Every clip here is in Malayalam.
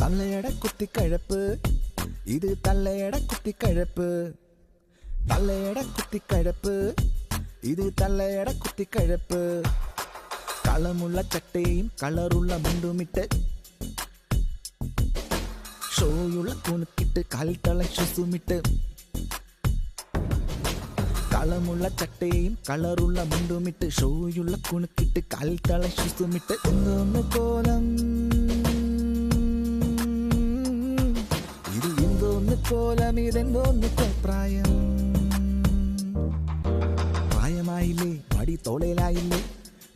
തള്ളയട കുത്തിക്കഴപ്പ് ഇത് തള്ളയട കുത്തിക്കഴപ്പ് തള്ളയട കുത്തിക്കഴപ്പ് ഇത് തള്ളയട കുത്തിക്കഴപ്പ് കളമുള്ള ചട്ടയും കളറുള്ള മുണ്ടുമിട്ട് ഷോയുള്ള കുണുക്കിട്ട് കാൽത്തള ശ്വസുമിട്ട് കളമുള്ള ചട്ടയും കളറുള്ള മുണ്ടുമിട്ട് ഷോയുള്ള കുണുക്കിട്ട് കാൽത്തള ശ്വസുമിട്ട് ഒന്നൊന്ന് കോലം ഇത് എന്തോന്ന് കോലം ഇതെന്തോന്ന് പ്രായം പ്രായമായില്ലേ മടി തോളയിലായില്ലേ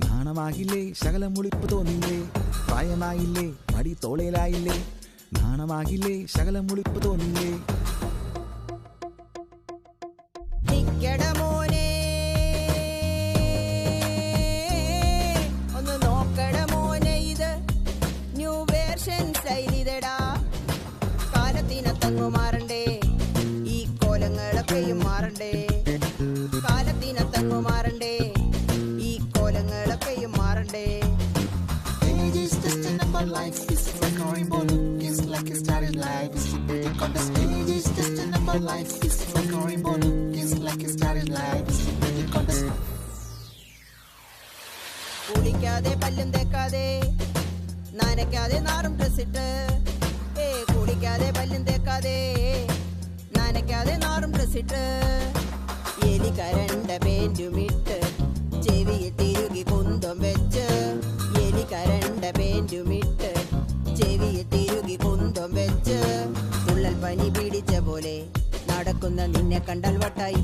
നാണമാകില്ലേ ശകലം മുളിപ്പ് തോന്നില്ലേ പ്രായമായില്ലേ മടി തോളയിലായില്ലേ നാണമാകില്ലേ ശകലം മുളിപ്പ് തോന്നില്ലേ നിക്കടമോനെ ഒന്ന് നോക്കടമോനെ ഇത് ന്യൂ വേർഷൻ ശൈലിതടാ കാലത്തിനത്തങ്ങു മാറണ്ടേ ഈ കോലങ്ങളൊക്കെയും മാറണ്ടേ കാലത്തിനത്തങ്ങു മാറണ്ടേ ഈ കോലങ്ങളൊക്കെയും മാറണ്ടേ Age is just a number, life is like a rainbow. Look, it's like a starry life. It's a pretty contest. Age is just a number, life is like a rainbow. Look, it's like a starry life. It's a pretty contest. കുളിക്കാതെ പല്ലും തേക്കാതെ നനയ്ക്കാതെ നാറും ഡ്രസ്സിട്ട് കുളിക്കാതെ പല്ലും തേക്കാതെ നനയ്ക്കാതെ നാറും ഡ്രസ്സിട്ട് എലി കരണ്ട പേന്റുമിട്ട് ചെവിയിൽ തിരുകി കുന്തം വെച്ച് എലി കരണ്ട പേന്റുമിട്ട് ചെവിയിൽ തിരുകി കുന്തം വെച്ച് തുള്ളൽ പനി പിടിച്ച പോലെ നടക്കുന്ന നിന്നെ കണ്ടാൽ വട്ടായി